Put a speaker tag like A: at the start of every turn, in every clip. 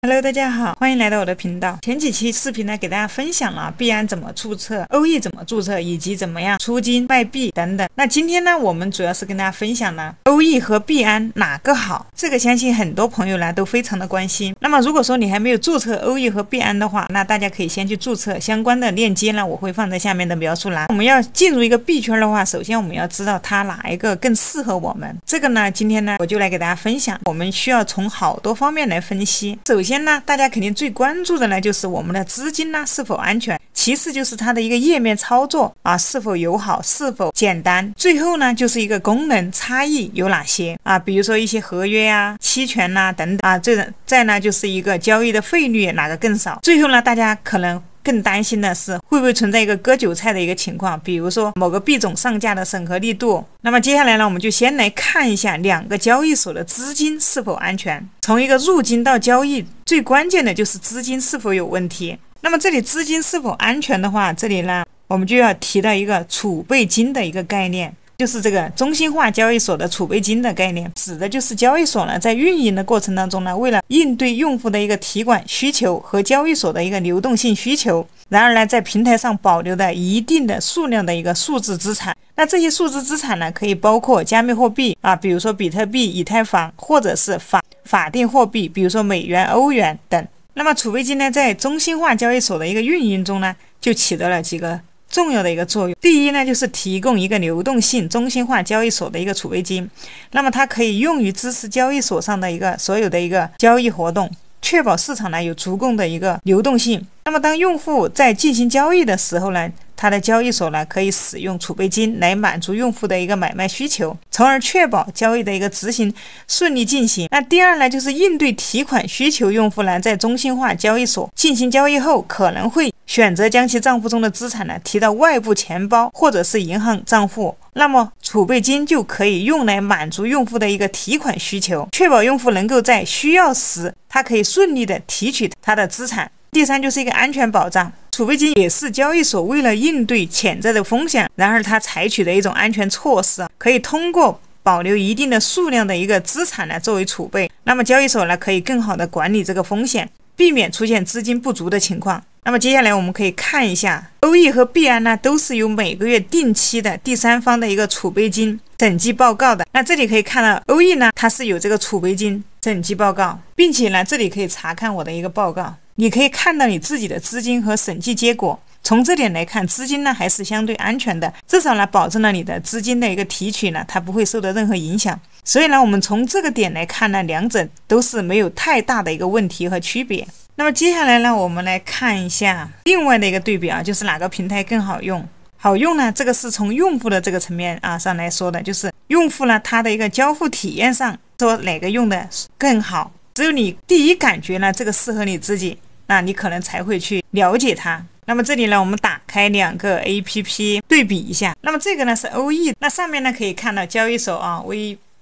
A: Hello， 大家好，欢迎来到我的频道。前几期视频呢，给大家分享了币安怎么注册、OE 怎么注册，以及怎么样出金卖币等等。那今天呢，我们主要是跟大家分享呢 OE 和币安哪个好，这个相信很多朋友呢都非常的关心。那么如果说你还没有注册 OE 和币安的话，那大家可以先去注册，相关的链接呢我会放在下面的描述栏。我们要进入一个币圈的话，首先我们要知道它哪一个更适合我们。这个呢，今天呢我就来给大家分享，我们需要从好多方面来分析。首先呢，大家肯定最关注的呢就是我们的资金呢是否安全，其次就是它的一个页面操作是否友好，是否简单，最后呢就是一个功能差异有哪些比如说一些合约期权等等再呢就是一个交易的费率哪个更少，最后呢大家可能更担心的是会不会存在一个割韭菜的一个情况，比如说某个币种上架的审核力度。那么接下来呢，我们就先来看一下两个交易所的资金是否安全。从一个入金到交易，最关键的就是资金是否有问题。那么这里资金是否安全的话，这里呢我们就要提到一个储备金的一个概念，就是这个中心化交易所的储备金的概念，指的就是交易所呢在运营的过程当中呢，为了应对用户的一个提款需求和交易所的一个流动性需求，然而呢在平台上保留的一定的数量的一个数字资产。那这些数字资产呢可以包括加密货币比如说比特币、以太坊，或者是法定货币，比如说美元、欧元等。那么储备金呢在中心化交易所的一个运营中呢，就起到了几个重要的一个作用。第一呢，就是提供一个流动性中心化交易所的一个储备金，那么它可以用于支持交易所上的一个所有的一个交易活动，确保市场呢有足够的一个流动性。那么当用户在进行交易的时候呢，它的交易所呢可以使用储备金来满足用户的一个买卖需求，从而确保交易的一个执行顺利进行。那第二呢，就是应对提款需求，用户呢在中心化交易所进行交易后，可能会选择将其账户中的资产呢提到外部钱包或者是银行账户，那么储备金就可以用来满足用户的一个提款需求，确保用户能够在需要时他可以顺利的提取他的资产。第三就是一个安全保障，储备金也是交易所为了应对潜在的风险，然而它采取的一种安全措施，可以通过保留一定的数量的一个资产呢作为储备，那么交易所呢可以更好的管理这个风险，避免出现资金不足的情况。那么接下来我们可以看一下 OE 和币安呢都是有每个月定期的第三方的一个储备金审计报告的。那这里可以看到 OE 呢它是有这个储备金审计报告，并且呢这里可以查看我的一个报告，你可以看到你自己的资金和审计结果。从这点来看，资金呢还是相对安全的，至少呢保证了你的资金的一个提取呢它不会受到任何影响。所以呢我们从这个点来看呢，两者都是没有太大的一个问题和区别。那么接下来呢，我们来看一下另外的一个对比就是哪个平台更好用。好用呢，这个是从用户的这个层面上来说的，就是用户呢他的一个交互体验上说哪个用的更好，只有你第一感觉呢这个适合你自己，那你可能才会去了解它。那么这里呢我们打开两个 APP 对比一下。那么这个呢是 OE， 那上面呢可以看到交易所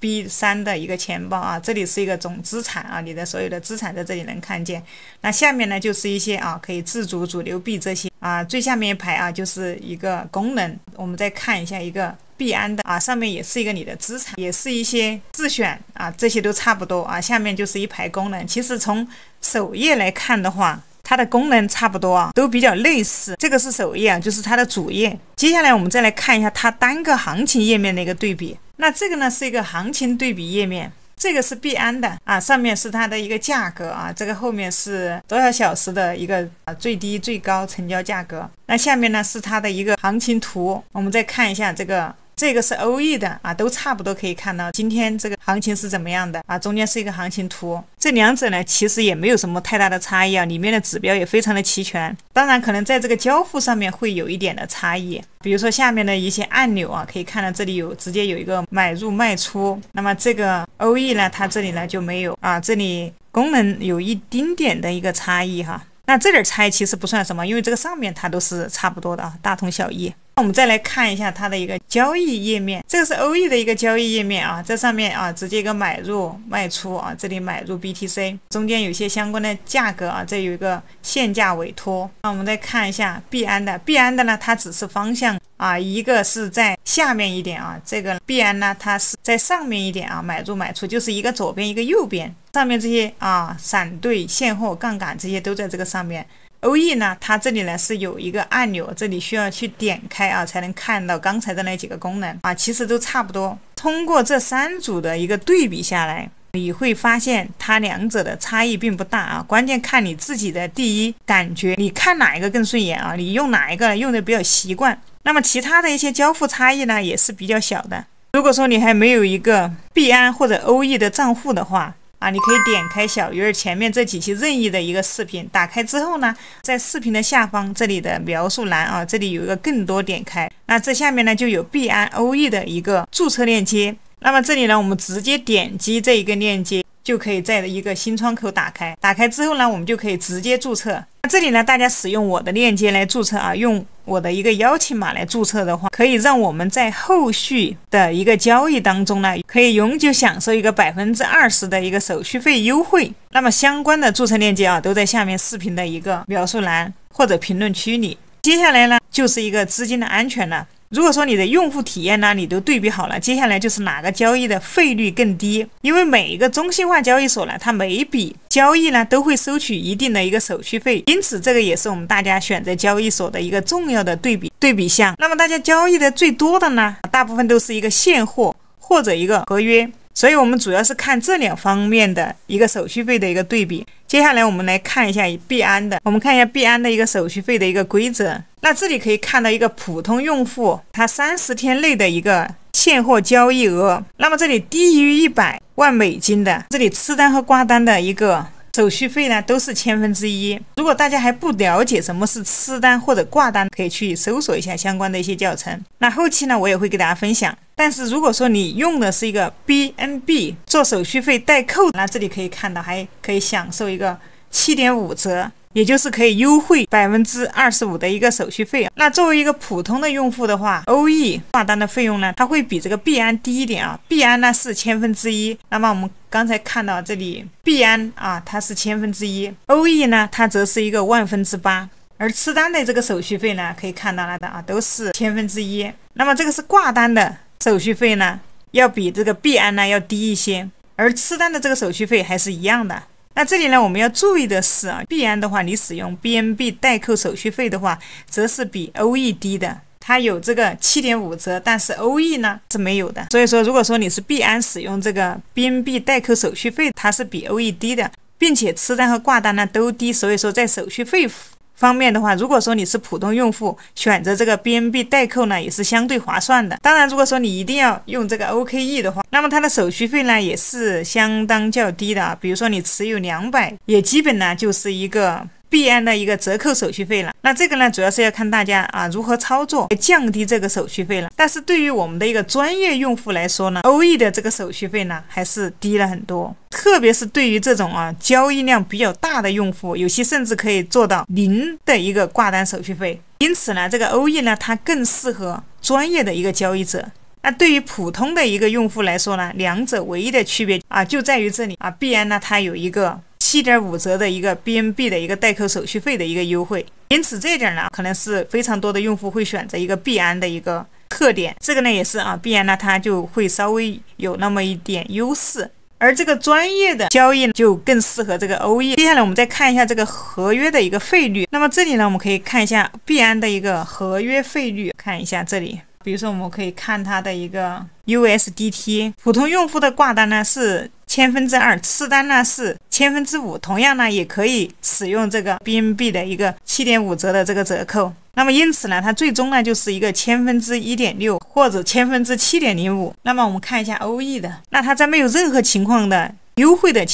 A: VB3 的一个钱包这里是一个总资产你的所有的资产在这里能看见。那下面呢就是一些可以自主主流币这些最下面一排就是一个功能。我们再看一下一个币安的上面也是一个你的资产，也是一些自选这些都差不多下面就是一排功能。其实从首页来看的话，它的功能差不多都比较类似。这个是首页就是它的主页。接下来我们再来看一下它单个行情页面的一个对比。那这个呢是一个行情对比页面，这个是币安的上面是它的一个价格这个后面是多少小时的一个最低最高成交价格。那下面呢是它的一个行情图。我们再看一下这个是 OE 的都差不多，可以看到今天这个行情是怎么样的中间是一个行情图。这两者呢其实也没有什么太大的差异里面的指标也非常的齐全。当然可能在这个交互上面会有一点的差异，比如说下面的一些按钮可以看到这里直接有一个买入卖出。那么这个 OE 呢它这里呢就没有这里功能有一丁点的一个差异那这点差异其实不算什么，因为这个上面它都是差不多的大同小异。我们再来看一下它的一个交易页面，这个是欧易的一个交易页面啊，这上面啊直接一个买入卖出啊，这里买入 BTC， 中间有些相关的价格啊，这有一个限价委托。那我们再看一下币安的，币安的呢，它只是方向啊，一个是在下面一点啊，这个币安呢，它是在上面一点啊，买入卖出就是一个左边一个右边，上面这些啊闪兑、现货、杠杆这些都在这个上面。欧易呢，它这里呢是有一个按钮，这里需要去点开啊，才能看到刚才的那几个功能啊，其实都差不多。通过这3组的一个对比下来，你会发现它两者的差异并不大啊，关键看你自己的第一感觉，你看哪一个更顺眼啊，你用哪一个用的比较习惯。那么其他的一些交付差异呢，也是比较小的。如果说你还没有一个币安或者欧易的账户的话啊，你可以点开小鱼儿前面这几期任意的一个视频，打开之后呢，在视频的下方这里的描述栏啊，这里有一个更多，点开，那这下面呢就有币安欧易的一个注册链接。那么这里呢，我们直接点击这一个链接，就可以在一个新窗口打开。打开之后呢，我们就可以直接注册。这里呢，大家使用我的链接来注册啊，用我的一个邀请码来注册的话，可以让我们在后续的一个交易当中呢，可以永久享受一个20%的一个手续费优惠。那么相关的注册链接啊，都在下面视频的一个描述栏或者评论区里。接下来呢，就是一个资金的安全了。如果说你的用户体验呢，你都对比好了，接下来就是哪个交易的费率更低。因为每一个中心化交易所呢，它每一笔交易呢都会收取一定的一个手续费，因此这个也是我们大家选择交易所的一个重要的对比项。那么大家交易的最多的呢，大部分都是一个现货或者一个合约，所以我们主要是看这2方面的一个手续费的一个对比。接下来我们来看一下币安的，我们看一下币安的一个手续费的一个规则。那这里可以看到一个普通用户他30天内的一个现货交易额，那么这里低于100万美金的，这里吃单和挂单的一个手续费呢都是1/1000。如果大家还不了解什么是吃单或者挂单，可以去搜索一下相关的一些教程。那后期呢，我也会给大家分享。但是如果说你用的是一个 BNB 做手续费代扣，那这里可以看到还可以享受一个7.5折，也就是可以优惠25%的一个手续费。那作为一个普通的用户的话，欧易挂单的费用呢，它会比这个币安低一点啊。币安呢是1/1000，那么我们刚才看到这里币安啊，它是1/1000，欧易呢它则是一个1/800。而吃单的这个手续费呢，可以看到了的啊，都是1/1000。那么这个是挂单的手续费呢，要比这个币安呢要低一些，而吃单的这个手续费还是一样的。那这里呢，我们要注意的是啊，币安的话，你使用 BNB 代扣手续费的话，则是比欧易低的，它有这个7.5折，但是欧易呢是没有的。所以说，如果说你是币安使用这个 BNB 代扣手续费，它是比欧易低的，并且吃单和挂单呢都低，所以说在手续费方面的话，如果说你是普通用户，选择这个 BNB 代扣呢，也是相对划算的。当然，如果说你一定要用这个 OKE 的话，那么它的手续费呢也是相当较低的啊。比如说你持有200，也基本呢就是一个币安的一个折扣手续费了。那这个呢，主要是要看大家啊如何操作来降低这个手续费了。但是对于我们的一个专业用户来说呢，欧易的这个手续费呢还是低了很多。特别是对于这种交易量比较大的用户，有些甚至可以做到0的一个挂单手续费。因此呢，这个欧易呢，它更适合专业的一个交易者。那对于普通的一个用户来说呢，两者唯一的区别就在于这里币安呢，它有一个7.5折的一个 BNB 的一个代扣手续费的一个优惠。因此这一点呢，可能是非常多的用户会选择一个币安的一个特点。这个呢也是币安呢，它就会稍微有那么一点优势。而这个专业的交易就更适合这个欧易。接下来我们再看一下这个合约的一个费率。那么这里呢，我们可以看一下币安的一个合约费率，看一下这里。比如说我们可以看它的一个 USDT， 普通用户的挂单呢是2/1000，吃单呢是5/1000，同样呢也可以使用这个 BNB 的一个7.5折的这个折扣。那么因此呢，它最终呢就是一个1/1.6或者7/7.05。那么我们看一下欧易的，那它在没有任何情况的优惠的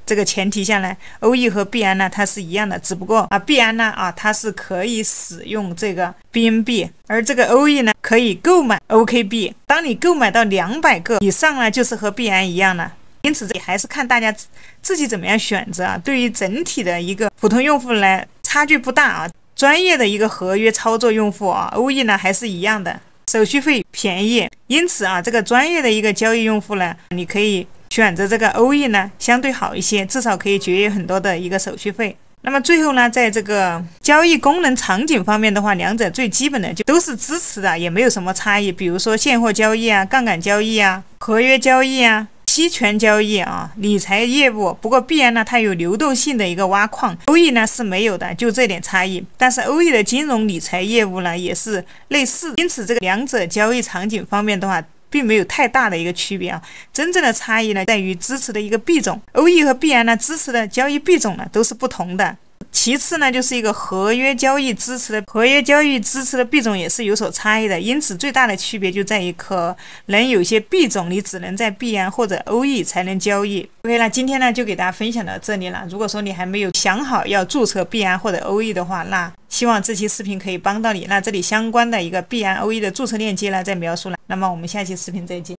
A: 这个前提下来，欧易和币安呢它是一样的，只不过币安呢它是可以使用这个 BNB， 而这个欧易呢可以购买 OKB。当你购买到200个以上呢，就是和币安一样的。因此这里还是看大家自己怎么样选择对于整体的一个普通用户来差距不大专业的一个合约操作用户啊，OE 呢还是一样的，手续费便宜。因此啊，这个专业的一个交易用户呢，你可以选择这个 OE 呢，相对好一些，至少可以节约很多的一个手续费。那么最后呢，在这个交易功能场景方面的话，两者最基本的就都是支持的，也没有什么差异。比如说现货交易啊、杠杆交易啊、合约交易啊、期权交易啊、理财业务。不过必然呢，它有流动性的一个挖矿，OE 呢是没有的，就这点差异。但是 OE 的金融理财业务呢也是类似，因此这个两者交易场景方面的话，并没有太大的一个区别啊，真正的差异呢在于支持的一个币种 ，OE 和币安呢支持的交易币种呢都是不同的。其次呢，就是一个合约交易支持的币种也是有所差异的，因此最大的区别就在于可能有些币种你只能在币安或者 OE 才能交易。OK 了，今天呢就给大家分享到这里了。如果说你还没有想好要注册币安或者 OE 的话，那希望这期视频可以帮到你。那这里相关的一个币安 OE 的注册链接呢在描述了。那么我们下期视频再见。